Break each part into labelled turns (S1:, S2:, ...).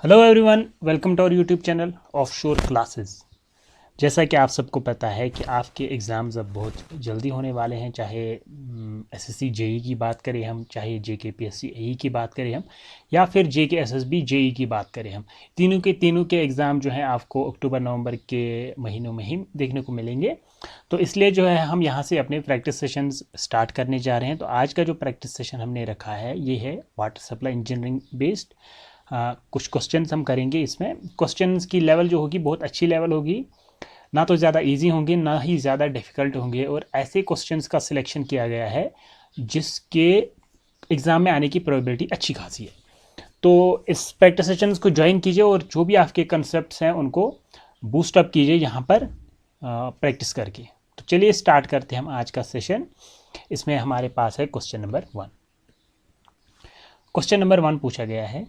S1: Hello everyone, welcome to our YouTube channel offshore classes. जैसा कि आप सबको पता है कि आपके एग्ज़ाम्स अब बहुत जल्दी होने वाले हैं, चाहे एसएससी जेई की बात करें हम, चाहे जेके पीएससी एई की बात करें हम, या फिर जेके एसएसबी जेई की बात करें हम। तीनों के एग्ज़ाम जो हैं आपको अक्टूबर नवंबर के महीनों में ही देखने को मिलेंगे। तो इसलिए जो है हम यहाँ से अपने प्रैक्टिस सेशंस स्टार्ट करने जा रहे हैं। तो आज का जो प्रैक्टिस सेशन हमने रखा है ये है वाटर सप्लाई इंजीनियरिंग बेस्ड। कुछ क्वेश्चंस हम करेंगे। इसमें क्वेश्चंस की लेवल जो होगी बहुत अच्छी लेवल होगी, ना तो ज़्यादा इजी होंगे ना ही ज़्यादा डिफ़िकल्ट होंगे, और ऐसे क्वेश्चंस का सिलेक्शन किया गया है जिसके एग्ज़ाम में आने की प्रोबेबिलिटी अच्छी खासी है। तो इस प्रैक्टिस सेशंस को ज्वाइन कीजिए और जो भी आपके कंसेप्ट्स हैं उनको बूस्ट अप कीजिए यहाँ पर प्रैक्टिस करके। तो चलिए स्टार्ट करते हैं हम आज का सेशन। इसमें हमारे पास है क्वेश्चन नंबर 1। क्वेश्चन नंबर 1 पूछा गया है,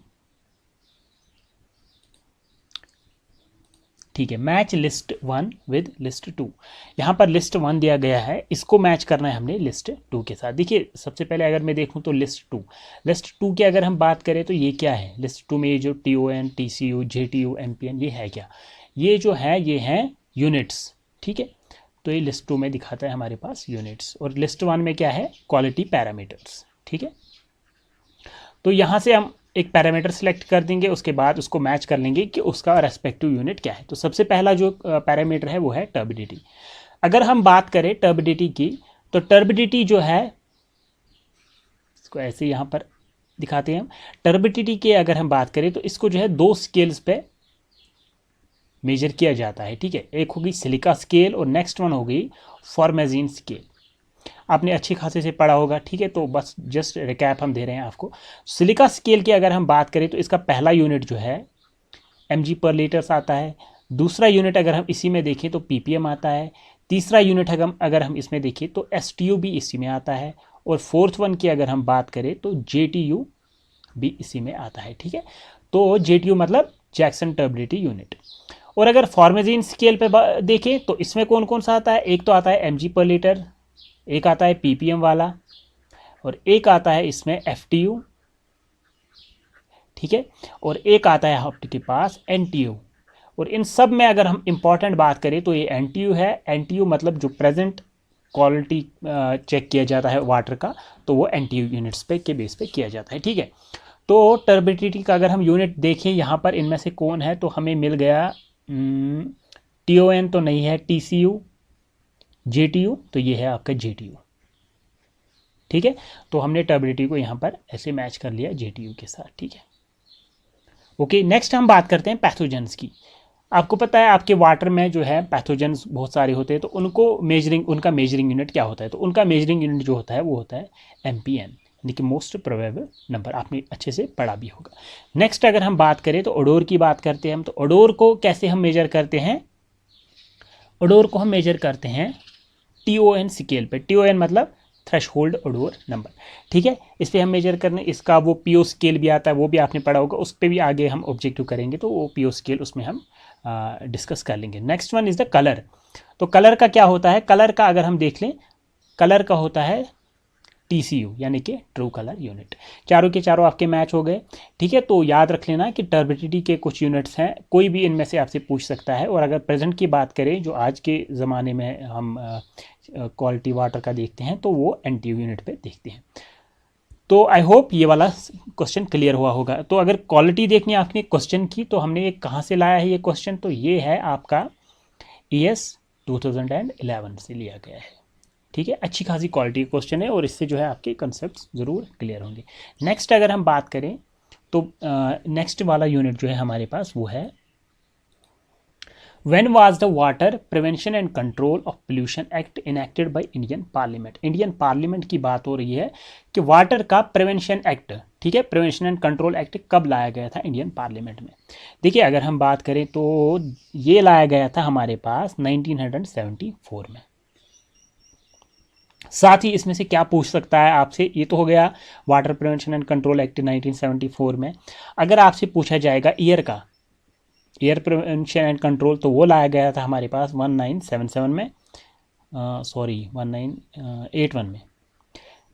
S1: ठीक है, मैच लिस्ट 1 विद लिस्ट 2। यहाँ पर लिस्ट 1 दिया गया है, इसको मैच करना है हमने लिस्ट 2 के साथ। देखिए सबसे पहले अगर मैं देखूँ तो लिस्ट 2 की अगर हम बात करें तो ये क्या है। लिस्ट 2 में ये जो TON, TCU, JTU, MPN, ये है क्या, ये जो है ये हैं यूनिट्स। ठीक है, तो ये लिस्ट 2 में दिखाता है हमारे पास यूनिट्स, और लिस्ट 1 में क्या है, क्वालिटी पैरामीटर्स। ठीक है, तो यहाँ से हम एक पैरामीटर सेलेक्ट कर देंगे, उसके बाद उसको मैच कर लेंगे कि उसका रेस्पेक्टिव यूनिट क्या है। तो सबसे पहला जो पैरामीटर है वो है टर्बिडिटी। अगर हम बात करें टर्बिडिटी की, तो टर्बिडिटी जो है, इसको ऐसे यहाँ पर दिखाते हैं हम। टर्बिडिटी की अगर हम बात करें तो इसको जो है 2 स्केल्स पे मेजर किया जाता है। ठीक है, एक होगी सिलिका स्केल और नेक्स्ट वन हो गई फॉर्मेजीन स्केल। आपने अच्छी खासे से पढ़ा होगा। ठीक है, तो बस जस्ट रिकैप हम दे रहे हैं आपको। सिलिका स्केल की अगर हम बात करें तो इसका पहला यूनिट जो है mg/लीटर्स आता है। दूसरा यूनिट अगर हम इसी में देखें तो ppm आता है। तीसरा यूनिट अगर हम इसमें देखें तो STU भी इसी में आता है। और फोर्थ वन की अगर हम बात करें तो JTU भी इसी में आता है। ठीक है, तो JTU मतलब जैक्सन टर्बिडिटी यूनिट। और अगर फॉर्मेजीन स्केल पे देखें तो इसमें कौन कौन सा आता है, एक तो आता है mg/लीटर, एक आता है ppm वाला, और एक आता है इसमें FTU। ठीक है, और एक आता है आपके पास NTU। और इन सब में अगर हम इंपॉर्टेंट बात करें तो ये NTU है। NTU मतलब जो प्रेजेंट क्वालिटी चेक किया जाता है वाटर का, तो वो NTU यूनिट्स पे के बेस पे किया जाता है। ठीक है, तो टर्बिडिटी का अगर हम यूनिट देखें यहाँ पर इनमें से कौन है, तो हमें मिल गया TON तो नहीं है, TCU, JTU, तो ये है आपका JTU। ठीक है, तो हमने टर्बिडिटी को यहाँ पर ऐसे मैच कर लिया JTU के साथ। ठीक है, ओके, नेक्स्ट हम बात करते हैं पैथोजेंस की। आपको पता है आपके वाटर में जो है पैथोजेंस बहुत सारे होते हैं, तो उनका मेजरिंग यूनिट क्या होता है, तो उनका मेजरिंग यूनिट जो होता है वो होता है MPN, यानी कि मोस्ट प्रोबेबल नंबर। आपने अच्छे से पढ़ा भी होगा। नेक्स्ट अगर हम बात करें तो ओडोर की बात करते हैं हम। तो ओडोर को कैसे हम मेजर करते हैं, ओडोर को हम मेजर करते हैं TON स्केल पे। TON मतलब थ्रेशोल्ड ओडोर नंबर। ठीक है, इस पर हम मेजर करने, इसका वो PO स्केल भी आता है, वो भी आपने पढ़ा होगा, उस पर भी आगे हम ऑब्जेक्टिव करेंगे, तो वो PO स्केल उसमें हम डिस्कस कर लेंगे। Next one is the colour. तो कलर का क्या होता है, कलर का अगर हम देख लें, कलर का होता है TCU, यानी कि ट्रू कलर यूनिट। चारों के चारों आपके मैच हो गए। ठीक है, तो याद रख लेना कि टर्बिडिटी के कुछ यूनिट्स हैं, कोई भी इनमें से आपसे पूछ सकता है। और अगर प्रेजेंट की बात करें, जो आज के ज़माने में हम क्वालिटी वाटर का देखते हैं, तो वो NTU यूनिट पे देखते हैं। तो आई होप ये वाला क्वेश्चन क्लियर हुआ होगा। तो अगर क्वालिटी देखनी है आपने क्वेश्चन की, तो हमने ये कहाँ से लाया है ये क्वेश्चन, तो ये है आपका ES 2011 से लिया गया है। ठीक है, अच्छी खासी क्वालिटी क्वेश्चन है, और इससे जो है आपके कंसेप्ट ज़रूर क्लियर होंगे। नेक्स्ट अगर हम बात करें तो नेक्स्ट वाला यूनिट जो है हमारे पास वो है When was the Water Prevention and Control of Pollution Act enacted by Indian Parliament? Indian parliament की बात हो रही है कि वाटर का प्रिवेंशन एक्ट, ठीक है, प्रिवेंशन एंड कंट्रोल एक्ट कब लाया गया था इंडियन पार्लियामेंट में। देखिए अगर हम बात करें तो ये लाया गया था हमारे पास 1974 में। साथ ही इसमें से क्या पूछ सकता है आपसे, ये तो हो गया water prevention and control act 1974 में। अगर आपसे पूछा जाएगा ईयर का, एयर प्रिवेंशन एंड कंट्रोल, तो वो लाया गया था हमारे पास 1977 में, 1981 में।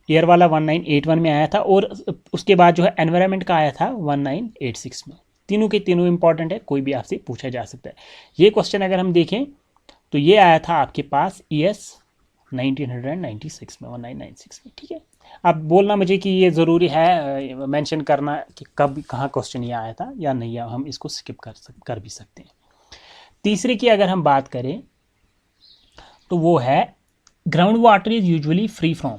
S1: एयर वाला 1981 में आया था, और उसके बाद जो है एनवायरनमेंट का आया था 1986 में। तीनों के तीनों इंपॉर्टेंट है, कोई भी आपसे पूछा जा सकता है। ये क्वेश्चन अगर हम देखें तो ये आया था आपके पास ES 1996 में, 1996 में, ठीक है। अब बोलना मुझे कि ये ज़रूरी है मेंशन करना कि कब कहाँ क्वेश्चन ये आया था या नहीं, हम इसको स्किप कर भी सकते हैं। तीसरे की अगर हम बात करें तो वो है ground water is usually free from,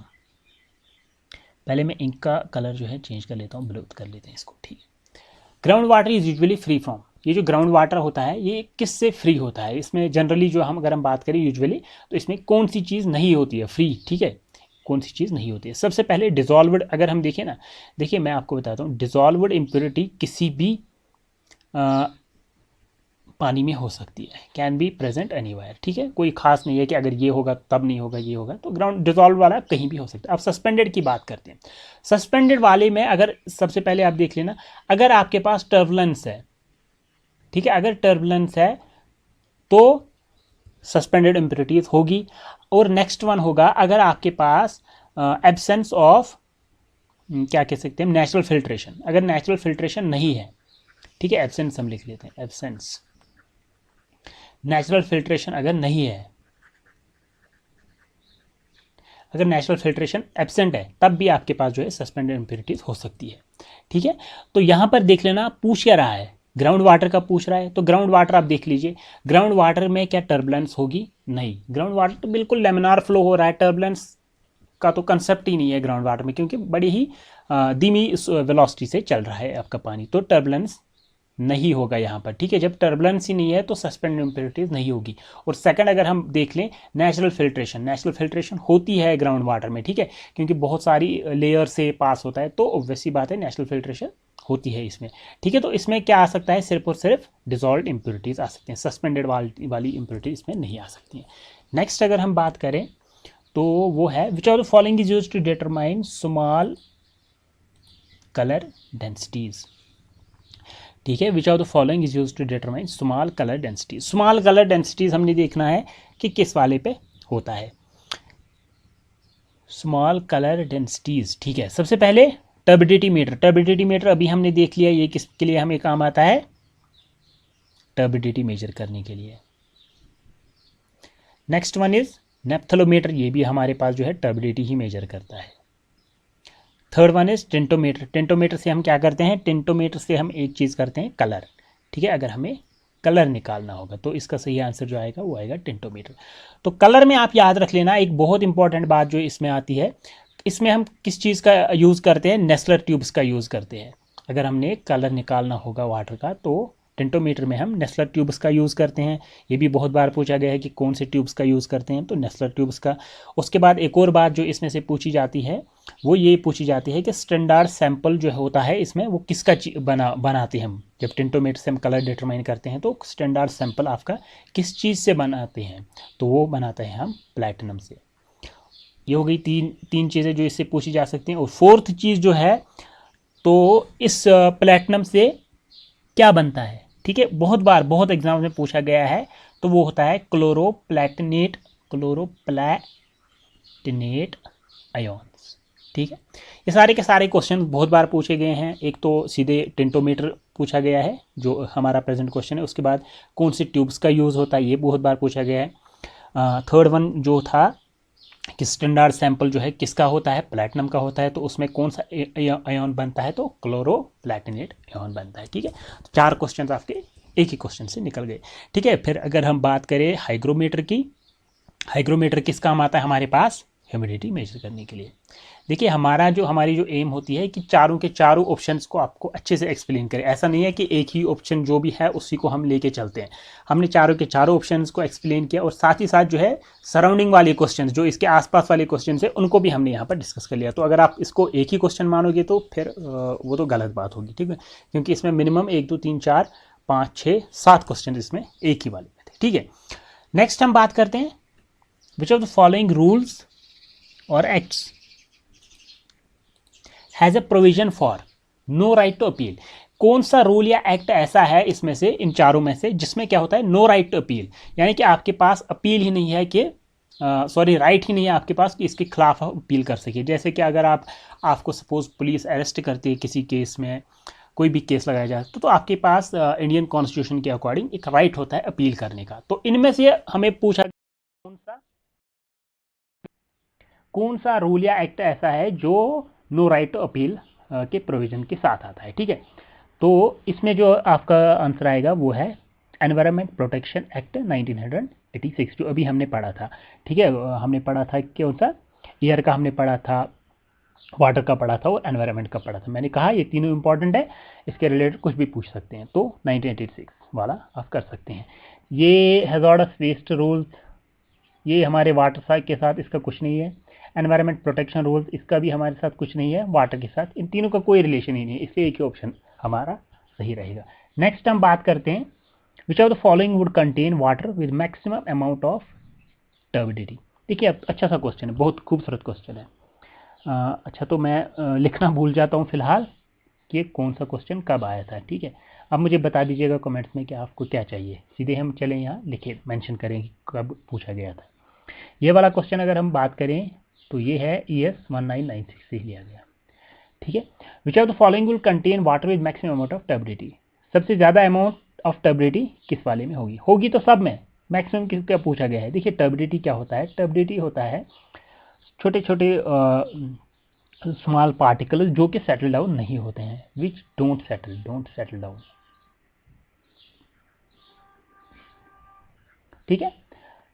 S1: पहले मैं इंक का कलर जो है चेंज कर लेता हूँ, ब्लू कर लेते हैं इसको, ठीक है। Ground water is usually free from, ये जो ग्राउंड वाटर होता है ये किससे फ्री होता है, इसमें जनरली जो हम अगर हम बात करें यूजुअली तो इसमें कौन सी चीज़ नहीं होती है फ्री, ठीक है, कौन सी चीज़ नहीं होती है। सबसे पहले डिजॉल्वड अगर हम देखें ना, देखिए मैं आपको बताता हूँ, डिजॉल्वड इम्प्योरिटी किसी भी पानी में हो सकती है, कैन बी प्रेजेंट एनीवेयर, ठीक है, कोई खास नहीं है कि अगर ये होगा तब नहीं होगा, ये होगा तो ग्राउंड डिजॉल्व वाला कहीं भी हो सकता है। अब सस्पेंडेड की बात करते हैं, सस्पेंडेड वाले में अगर सबसे पहले आप देख लेना, अगर आपके पास टर्बुलेंस है, ठीक है, अगर टर्बुलेंस है तो सस्पेंडेड इम्प्योरिटीज होगी। और नेक्स्ट वन होगा अगर आपके पास एब्सेंस ऑफ क्या कह सकते हैं, नेचुरल फिल्ट्रेशन, अगर नेचुरल फिल्ट्रेशन नहीं है, ठीक है, एब्सेंस हम लिख लेते हैं, एब्सेंस, नेचुरल फिल्ट्रेशन अगर नहीं है, अगर नेचुरल फिल्ट्रेशन एब्सेंट है तब भी आपके पास जो है सस्पेंडेड इम्प्योरिटीज हो सकती है, ठीक है। तो यहाँ पर देख लेना, पूछ क्या रहा है, ग्राउंड वाटर का पूछ रहा है, तो ग्राउंड वाटर आप देख लीजिए, ग्राउंड वाटर में क्या टर्बुलेंस होगी, नहीं, ग्राउंड वाटर तो बिल्कुल लेमिनार फ्लो हो रहा है, टर्बुलेंस का तो कंसेप्ट ही नहीं है ग्राउंड वाटर में, क्योंकि बड़ी ही धीमी वेलोसिटी से चल रहा है आपका पानी, तो टर्बुलेंस नहीं होगा यहाँ पर, ठीक है। जब टर्बुलेंस ही नहीं है तो सस्पेंडेड इम्प्योरिटीज नहीं होगी। और सेकंड अगर हम देख लें नेचुरल फिल्ट्रेशन, नेचुरल फिल्ट्रेशन होती है ग्राउंड वाटर में, ठीक है, क्योंकि बहुत सारी लेयर से पास होता है, तो ऑब्वियसली बात है नेचुरल फिल्ट्रेशन होती है इसमें, ठीक है। तो इसमें क्या आ सकता है, सिर्फ और सिर्फ डिजॉल्व इम्प्योरिटीज आ सकते हैं, सस्पेंडेड वाली इम्प्योरिटीज इसमें नहीं आ सकती हैं। नेक्स्ट अगर हम बात करें तो वो है which of the following is used to determine small colour densities, ठीक है, which of the following is used to determine small colour densities. Small colour densities हमने देखना है कि किस वाले पे होता है, स्मॉल कलर डेंसिटीज, ठीक है। सबसे पहले टर्बिडिटी मीटर, टर्बिडिटी मीटर अभी हमने देख लिया, ये किसके लिए हमें काम आता है, टर्बिडिटी मेजर करने के लिए। नेक्स्ट वन इज नेप्थलोमीटर, ये भी हमारे पास जो है टर्बिडिटी ही मेजर करता है। थर्ड वन इज टिंटोमीटर, टिंटोमीटर से हम क्या करते हैं, टिंटोमीटर से हम एक चीज़ करते हैं कलर, ठीक है, अगर हमें कलर निकालना होगा तो इसका सही आंसर जो आएगा वो आएगा टिंटोमीटर। तो कलर में आप याद रख लेना एक बहुत इंपॉर्टेंट बात जो इसमें आती है, इसमें हम किस चीज़ का यूज़ करते हैं, नेस्लर ट्यूब्स का यूज़ करते हैं। अगर हमने कलर निकालना होगा वाटर का तो टिंटोमीटर में हम नेस्लर ट्यूब्स का यूज़ करते हैं। ये भी बहुत बार पूछा गया है कि कौन से ट्यूब्स का यूज़ करते हैं, तो नेस्लर ट्यूब्स का। उसके बाद एक और बात जो इसमें से पूछी जाती है वो ये पूछी जाती है कि स्टैंडर्ड सैंपल जो होता है इसमें वो किसका बनाते हैं हम, जब टिंटोमीटर से हम कलर डिटरमाइन करते हैं तो स्टैंडर्ड सैंपल आपका किस चीज़ से बनाते हैं, तो वो बनाते हैं हम प्लैटिनम से। ये हो गई तीन चीज़ें जो इससे पूछी जा सकती हैं। और फोर्थ चीज़ जो है तो इस प्लैटिनम से क्या बनता है, ठीक है, बहुत बार बहुत एग्जाम में पूछा गया है, तो वो होता है क्लोरोप्लैटिनेट आयन्स, ठीक है। ये सारे के सारे क्वेश्चन बहुत बार पूछे गए हैं। एक तो सीधे टिंटोमीटर पूछा गया है जो हमारा प्रेजेंट क्वेश्चन है, उसके बाद कौन से ट्यूब्स का यूज़ होता है ये बहुत बार पूछा गया है। थर्ड वन जो था कि स्टैंडर्ड सैंपल जो है किसका होता है, प्लैटिनम का होता है, तो उसमें कौन सा आयन बनता है, तो क्लोरोप्लैटिनेट आयन बनता है, ठीक है। तो 4 क्वेश्चन आपके एक ही क्वेश्चन से निकल गए, ठीक है। फिर अगर हम बात करें हाइग्रोमीटर की, हाइग्रोमीटर किस काम आता है हमारे पास, ह्यूमिडिटी मेजर करने के लिए। देखिए हमारी जो एम होती है कि चारों के चारों ऑप्शंस को आपको अच्छे से एक्सप्लेन करें। ऐसा नहीं है कि एक ही ऑप्शन जो भी है उसी को हम लेके चलते हैं। हमने चारों के चारों ऑप्शंस को एक्सप्लेन किया और साथ ही साथ जो है सराउंडिंग वाले क्वेश्चंस जो इसके आसपास वाले क्वेश्चन है उनको भी हमने यहाँ पर डिस्कस कर लिया। तो अगर आप इसको एक ही क्वेश्चन मानोगे तो फिर वो तो गलत बात होगी, ठीक है, क्योंकि इसमें मिनिमम 1 2 3 4 5 6 7 क्वेश्चन इसमें एक ही वाले में थे, ठीक है। नेक्स्ट हम बात करते हैं which of the following rules और acts has a provision for no right to appeal. कौन सा रूल या एक्ट ऐसा है इसमें से, इन चारों में से, जिसमें क्या होता है नो राइट टू अपील, यानी कि आपके पास अपील ही नहीं है कि राइट ही नहीं है आपके पास कि इसके खिलाफ अपील कर सके। जैसे कि अगर आपको सपोज पुलिस अरेस्ट करती है किसी केस में, कोई भी केस लगाया जा सकता है, तो आपके पास इंडियन कॉन्स्टिट्यूशन के अकॉर्डिंग एक राइट होता है अपील करने का। तो इनमें से हमें पूछा कौन सा रूल या एक्ट ऐसा है जो नो राइट टू अपील के प्रोविजन के साथ आता है। ठीक है, तो इसमें जो आपका आंसर आएगा वो है एनवायरनमेंट प्रोटेक्शन एक्ट 1986, जो अभी हमने पढ़ा था। ठीक है, हमने पढ़ा था कौन सा, एयर का हमने पढ़ा था, वाटर का पढ़ा था और एनवायरनमेंट का पढ़ा था। मैंने कहा ये तीनों इंपॉर्टेंट है, इसके रिलेटेड कुछ भी पूछ सकते हैं, तो 1986 वाला आप कर सकते हैं। ये हैजार्डस वेस्ट रूल्स, ये हमारे वाटर साइड के साथ इसका कुछ नहीं है। एनवायरनमेंट प्रोटेक्शन रूल्स, इसका भी हमारे साथ कुछ नहीं है वाटर के साथ, इन तीनों का कोई रिलेशन ही नहीं है, इसलिए एक ही ऑप्शन हमारा सही रहेगा। नेक्स्ट हम बात करते हैं, which of the following would contain water with maximum amount of turbidity. देखिए अब अच्छा सा क्वेश्चन है, बहुत खूबसूरत क्वेश्चन है। अच्छा, तो मैं लिखना भूल जाता हूँ फिलहाल कि कौन सा क्वेश्चन कब आया था। ठीक है, अब मुझे बता दीजिएगा कमेंट्स में कि आपको क्या चाहिए, सीधे हम चलें यहाँ लिखे मेंशन करें कि कब पूछा गया था। ये वाला क्वेश्चन अगर हम बात करें तो ये है ES 1996 से लिया गया। ठीक है, which of the following will contain water with maximum amount of turbidity. सबसे ज़्यादा अमाउंट ऑफ टर्बिडिटी किस वाले में होगी, होगी तो सब में, मैक्सिमम किसका पूछा गया है। देखिए टर्बिडिटी क्या होता है, टर्बिडिटी होता है छोटे छोटे स्मॉल पार्टिकल जो कि सेटल डाउन नहीं होते हैं, विच डोंट सेटल डाउन। ठीक है,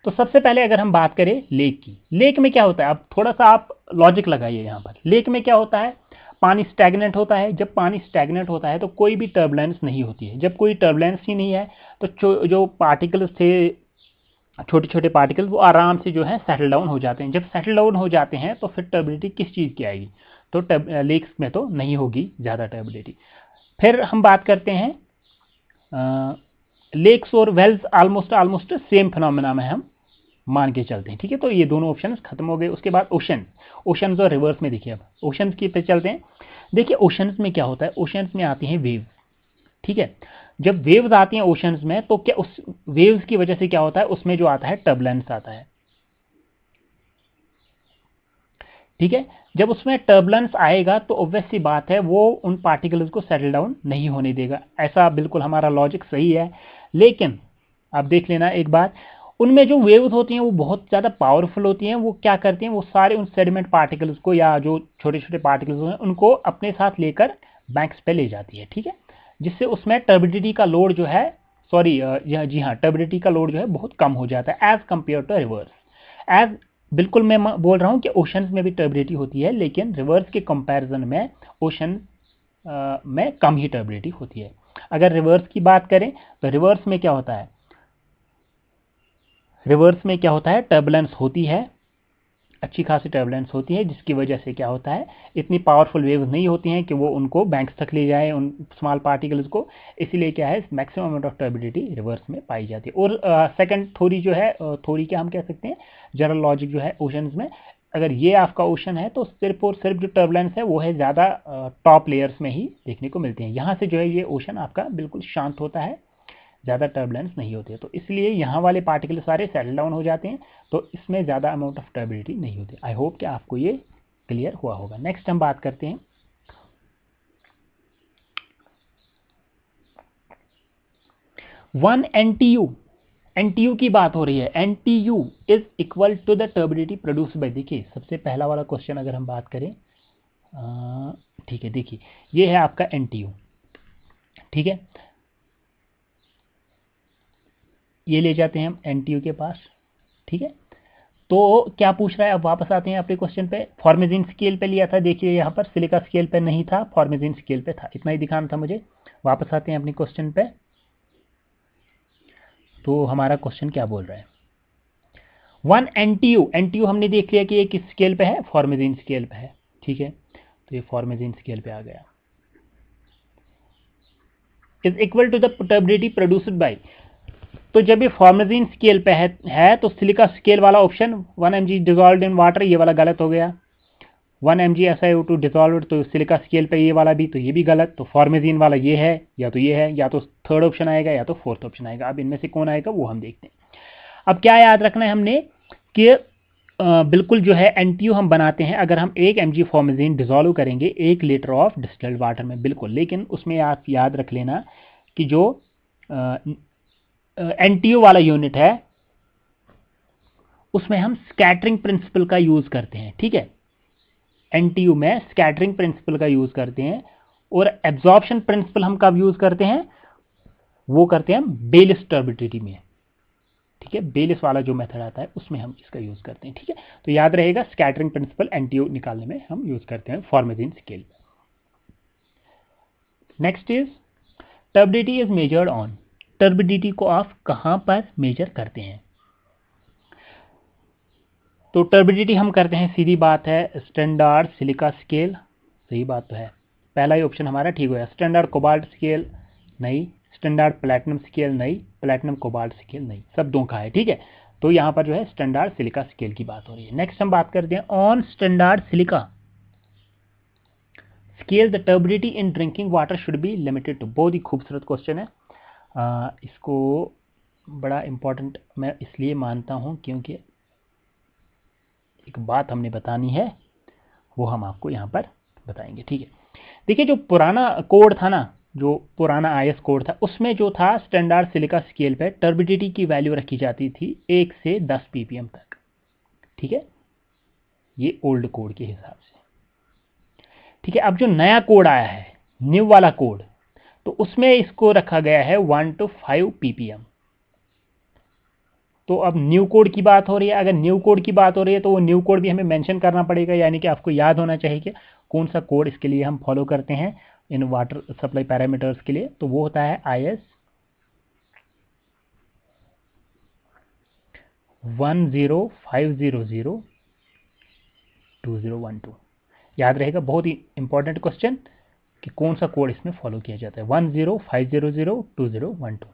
S1: तो सबसे पहले अगर हम बात करें लेक की, लेक में क्या होता है, अब थोड़ा सा आप लॉजिक लगाइए यहाँ पर। लेक में क्या होता है, पानी स्टैग्नेंट होता है। जब पानी स्टैग्नेंट होता है तो कोई भी टर्बुलेंस नहीं होती है। जब कोई टर्बुलेंस ही नहीं है तो जो पार्टिकल्स थे, छोटे छोटे पार्टिकल, वो आराम से जो है सेटल डाउन हो जाते हैं। जब सेटल डाउन हो जाते हैं तो फिर टर्बिडिटी किस चीज़ की आएगी, तो लेक्स में तो नहीं होगी ज़्यादा टर्बिडिटी। फिर हम बात करते हैं लेक्स और वेल्स, ऑलमोस्ट सेम फिनोमेना में हम मान के चलते हैं। ठीक है, तो ये दोनों ऑप्शन खत्म हो गए। उसके बाद ओशंस और रिवर्स में देखिए, अब ओशंस की पे चलते हैं। देखिए ओशंस में क्या होता है, ओशंस में आती हैं वेव। ठीक है, जब वेव्स आती हैं ओशंस में तो क्या उस वेव्स की वजह से क्या होता है, उसमें जो आता है टर्बुलेंस आता है। ठीक है, जब उसमें टर्बुलेंस आएगा तो ऑब्वियस सी बात है वो उन पार्टिकल्स को सेटल डाउन नहीं होने देगा। ऐसा बिल्कुल हमारा लॉजिक सही है। लेकिन आप देख लेना एक बार, उनमें जो वेव्स होती हैं वो बहुत ज़्यादा पावरफुल होती हैं। वो क्या करती हैं, वो सारे उन सेडिमेंट पार्टिकल्स को या जो छोटे छोटे पार्टिकल्स हैं उनको अपने साथ लेकर बैंक्स पे ले जाती है। ठीक है, जिससे उसमें टर्बिडिटी का लोड जो है, सॉरी जी हाँ, टर्बिडिटी का लोड जो है बहुत कम हो जाता है as compared to reverse. As बिल्कुल मैं बोल रहा हूँ कि ओशंस में भी टर्बिडिटी होती है, लेकिन रिवर्स के कंपैरिजन में ओशन में कम ही टर्बिडिटी होती है। अगर रिवर्स की बात करें तो रिवर्स में क्या होता है, रिवर्स में क्या होता है, टर्बुलेंस होती है, अच्छी खासी टर्बुलेंस होती है, जिसकी वजह से क्या होता है, इतनी पावरफुल वेव्स नहीं होती हैं कि वो उनको बैंक्स तक ले जाए उन स्मॉल पार्टिकल्स को। इसीलिए क्या है, maximum amount of turbidity reverse में पाई जाती है। और सेकंड थ्योरी जो है, थ्योरी क्या हम कह सकते हैं, जनरल लॉजिक जो है ओशंस में, अगर ये आपका ओशन है तो सिर्फ और सिर्फ जो टर्बुलेंस है वो है ज़्यादा टॉप लेयर्स में ही देखने को मिलते हैं। यहाँ से जो है ये ओशन आपका बिल्कुल शांत होता है, ज़्यादा टर्बुलेंस नहीं होती है, तो इसलिए यहाँ वाले पार्टिकल सारे सेटल डाउन हो जाते हैं, तो इसमें ज़्यादा अमाउंट ऑफ टर्बिडिटी नहीं होती। आई होप कि आपको ये क्लियर हुआ होगा। नेक्स्ट हम बात करते हैं 1 NTU। NTU की बात हो रही है, NTU is equal to the turbidity produce by. देखिए सबसे पहला वाला क्वेश्चन अगर हम बात करें, ठीक है, देखिए ये है आपका NTU। ठीक है, ये ले जाते हैं हम NTU के पास। ठीक है, तो क्या पूछ रहा है, अब वापस आते हैं अपने क्वेश्चन पे। फॉर्मेजिन स्केल पे लिया था, देखिए यहाँ पर सिलिका स्केल पे नहीं था, फॉर्मेजिन स्केल पे था, इतना ही दिखाना था मुझे। वापस आते हैं अपने क्वेश्चन पे, तो हमारा क्वेश्चन क्या बोल रहा है, 1 NTU। NTU हमने देख लिया कि ये किस स्केल पे है, फॉर्मेजिन स्केल पे है। ठीक है, तो ये फॉर्मेजिन स्केल पे आ गया, is equal to the turbidity produced by. तो जब ये फॉर्मेजिन स्केल पे है तो सिलिका स्केल वाला option 1 mg dissolve in water, ये वाला गलत हो गया। 1 mg SiO2 डिजॉल्व, तो सिलिका स्केल पे ये वाला भी, तो ये भी गलत। तो फॉर्मेजिन वाला ये है, या तो ये है, या तो थर्ड ऑप्शन आएगा या तो फोर्थ ऑप्शन आएगा। अब इनमें से कौन आएगा वो हम देखते हैं। अब क्या याद रखना है हमने कि बिल्कुल जो है NTU हम बनाते हैं अगर हम 1 mg फॉर्मेलिन डिजोल्व करेंगे 1 लीटर ऑफ डिस्टिल्ड वाटर में, बिल्कुल। लेकिन उसमें आप याद रख लेना कि जो NTU वाला यूनिट है उसमें हम स्कैटरिंग प्रिंसिपल का यूज करते हैं, ठीक है। NTU में स्कैटरिंग प्रिंसिपल का यूज करते हैं, और एब्जॉर्प्शन प्रिंसिपल हम कब यूज करते हैं, वो करते हैं हम बेलिस टर्बिडिटी में, ठीक है। बेलिस वाला जो मेथड आता है उसमें हम इसका यूज करते हैं, ठीक है। तो याद रहेगा स्कैटरिंग प्रिंसिपल NTU निकालने में हम यूज करते हैं formalin scale. Next is turbidity is measured on. Turbidity को आप कहां पर मेजर करते हैं? तो टर्बिडिटी हम करते हैं, सीधी बात है, स्टैंडर्ड सिलिका स्केल। सही बात तो है, पहला ही ऑप्शन हमारा ठीक हो गया। स्टैंडर्ड कोबाल्ट स्केल नहीं, स्टैंडर्ड प्लैटिनम स्केल नहीं, प्लैटिनम कोबाल्ट स्केल नहीं, सब दो का है, ठीक है। तो यहाँ पर जो है स्टैंडर्ड सिलिका स्केल की बात हो रही है। नेक्स्ट हम बात करते हैं on standard silica scale the turbidity in drinking water should be limited to. बहुत ही खूबसूरत क्वेश्चन है। इसको बड़ा इंपॉर्टेंट मैं इसलिए मानता हूँ क्योंकि एक बात हमने बतानी है, वो हम आपको यहाँ पर बताएंगे, ठीक है। देखिए जो पुराना कोड था ना, जो पुराना IS कोड था, उसमें जो था स्टैंडर्ड सिलिका स्केल पे टर्बिडिटी की वैल्यू रखी जाती थी 1 से 10 ppm तक, ठीक है। ये ओल्ड कोड के हिसाब से, ठीक है। अब जो नया कोड आया है, न्यू वाला कोड, तो उसमें इसको रखा गया है 1 to 5 ppm। तो अब न्यू कोड की बात हो रही है, अगर न्यू कोड की बात हो रही है तो वो न्यू कोड भी हमें मेंशन करना पड़ेगा, यानी कि आपको याद होना चाहिए कि कौन सा कोड इसके लिए हम फॉलो करते हैं इन वाटर सप्लाई पैरामीटर्स के लिए। तो वो होता है IS 105002012। याद रहेगा, बहुत ही इंपॉर्टेंट क्वेश्चन कि कौन सा कोड इसमें फॉलो किया जाता है, 105002012,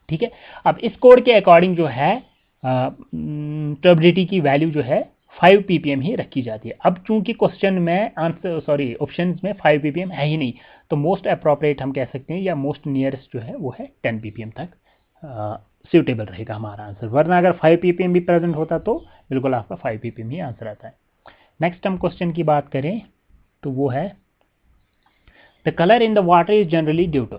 S1: ठीक है। अब इस कोड के अकॉर्डिंग जो है टर्बिडिटी की वैल्यू जो है 5 ppm ही रखी जाती है। अब चूंकि क्वेश्चन में आंसर ऑप्शन में 5 ppm है ही नहीं, तो मोस्ट अप्रोप्रिएट हम कह सकते हैं या मोस्ट नियरेस्ट जो है वो है 10 ppm तक सूटेबल रहेगा हमारा आंसर। वरना अगर 5 ppm भी प्रेजेंट होता तो बिल्कुल आपका 5 ppm ही आंसर आता है। नेक्स्ट हम क्वेश्चन की बात करें तो वो है the colour in the water is generally due to,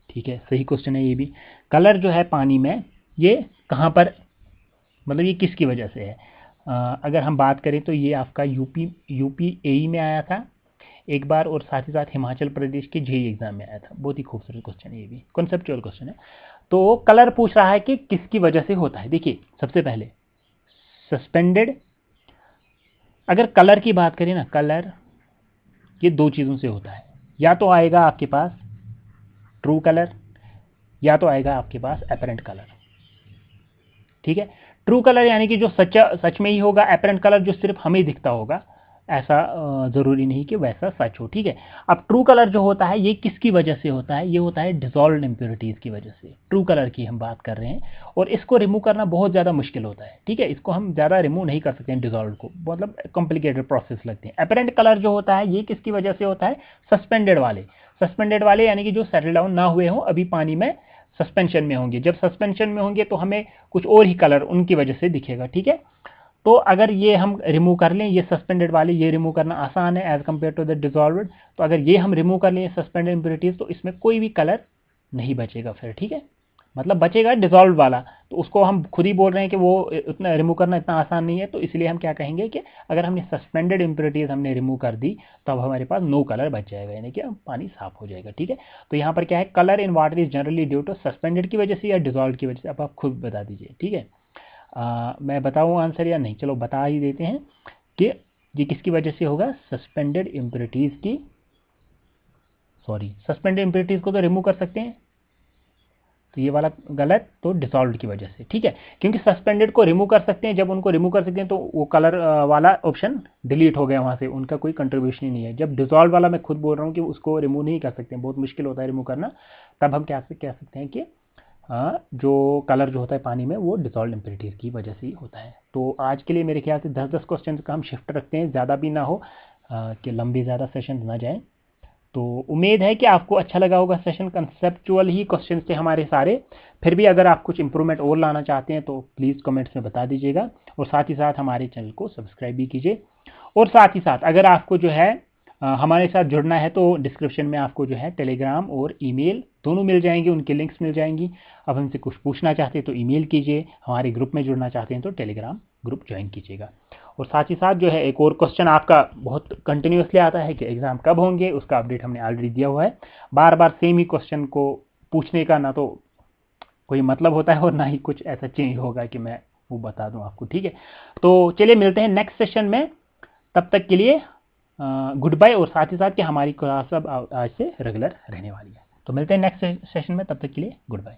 S1: ठीक है, सही क्वेश्चन है ये भी। कलर जो है पानी में, ये कहाँ पर, मतलब ये किसकी वजह से है? अगर हम बात करें तो ये आपका यूपी AE में आया था एक बार, और साथ ही साथ हिमाचल प्रदेश के JEE एग्जाम में आया था। बहुत ही खूबसूरत क्वेश्चन है, ये भी कॉन्सेप्चुअल क्वेश्चन है। तो कलर पूछ रहा है कि किसकी वजह से होता है। देखिए सबसे पहले सस्पेंडेड, अगर कलर की बात करें ना, कलर ये दो चीज़ों से होता है, या तो आएगा आपके पास ट्रू कलर, या तो आएगा आपके पास एपरेंट कलर, ठीक है। ट्रू कलर यानी कि जो सच में ही होगा, एपरेंट कलर जो सिर्फ हमें दिखता होगा, ऐसा ज़रूरी नहीं कि वैसा सच हो, ठीक है। अब ट्रू कलर जो होता है ये किसकी वजह से होता है? ये होता है डिजॉल्व इम्प्योरिटीज़ की वजह से। ट्रू कलर की हम बात कर रहे हैं, और इसको रिमूव करना बहुत ज़्यादा मुश्किल होता है, ठीक है। इसको हम ज़्यादा रिमूव नहीं कर सकते हैं, डिजॉल्व को, मतलब कॉम्प्लिकेटेड प्रोसेस लगते हैं। एपरेंट कलर जो होता है ये किसकी वजह से होता है? सस्पेंडेड वाले। सस्पेंडेड वाले यानी कि जो सेटल डाउन ना हुए हों, अभी पानी में सस्पेंशन में होंगे। जब सस्पेंशन में होंगे तो हमें कुछ और ही कलर उनकी वजह से दिखेगा, ठीक है। तो अगर ये हम रिमूव कर लें, ये सस्पेंडेड वाले, ये रिमूव करना आसान है as compared to the dissolved. तो अगर ये हम रिमूव कर लें सस्पेंडेड इम्प्योरिटीज, तो इसमें कोई भी कलर नहीं बचेगा फिर, ठीक है। मतलब बचेगा डिजॉल्व वाला, तो उसको हम खुद ही बोल रहे हैं कि वो उतना रिमूव करना इतना आसान नहीं है। तो इसलिए हम क्या कहेंगे कि अगर हमने सस्पेंडेड इम्प्योरिटीज हमने रिमूव कर दी, तब हमारे पास नो कलर बच जाएगा, यानी कि पानी साफ हो जाएगा, ठीक है। तो यहाँ पर क्या है, colour in water is generally due to suspended की वजह से या डिजॉल्व की वजह से। अब आप खुद बता दीजिए, ठीक है। मैं बताऊँ आंसर या नहीं? चलो बता ही देते हैं कि ये किसकी वजह से होगा, सस्पेंडेड इम्प्योरिटीज की, सस्पेंडेड इम्प्योरिटीज को तो रिमूव कर सकते हैं, तो ये वाला गलत, तो डिसॉल्व की वजह से, ठीक है। क्योंकि सस्पेंडेड को रिमूव कर सकते हैं, जब उनको रिमूव कर सकते हैं तो वो कलर वाला ऑप्शन डिलीट हो गया वहाँ से, उनका कोई कंट्रीब्यूशन ही नहीं है। जब डिसॉल्व वाला मैं खुद बोल रहा हूँ कि उसको रिमूव नहीं कर सकते, बहुत मुश्किल होता है रिमूव करना, तब हम क्या कह सकते हैं कि जो कलर जो होता है पानी में वो डिसॉल्व इम्प्योरिटीज की वजह से ही होता है। तो आज के लिए मेरे ख्याल से 10-10 क्वेश्चन का हम शिफ्ट रखते हैं, ज़्यादा भी ना हो कि लंबी ज़्यादा सेशन ना जाए। तो उम्मीद है कि आपको अच्छा लगा होगा सेशन। कंसेप्चुअल ही क्वेश्चन थे हमारे सारे। फिर भी अगर आप कुछ इंप्रूवमेंट और लाना चाहते हैं तो प्लीज़ कमेंट्स में बता दीजिएगा, और साथ ही साथ हमारे चैनल को सब्सक्राइब भी कीजिए। और साथ ही साथ अगर आपको जो है हमारे साथ जुड़ना है तो डिस्क्रिप्शन में आपको जो है टेलीग्राम और ईमेल दोनों मिल जाएंगे, उनके लिंक्स मिल जाएंगी। अब हमसे कुछ पूछना चाहते हैं तो ईमेल कीजिए, हमारे ग्रुप में जुड़ना चाहते हैं तो टेलीग्राम ग्रुप ज्वाइन कीजिएगा। और साथ ही साथ जो है एक और क्वेश्चन आपका बहुत कंटिन्यूसली आता है कि एग्ज़ाम कब होंगे, उसका अपडेट हमने ऑलरेडी दिया हुआ है। बार बार सेम ही क्वेश्चन को पूछने का ना तो कोई मतलब होता है और ना ही कुछ ऐसा चेंज होगा कि मैं वो बता दूं आपको, ठीक है। तो चलिए मिलते हैं नेक्स्ट सेशन में, तब तक के लिए गुड बाय। और साथ ही साथ कि हमारी क्लास अब आज से रेगुलर रहने वाली है। तो मिलते हैं नेक्स्ट सेशन में, तब तक के लिए गुड बाय।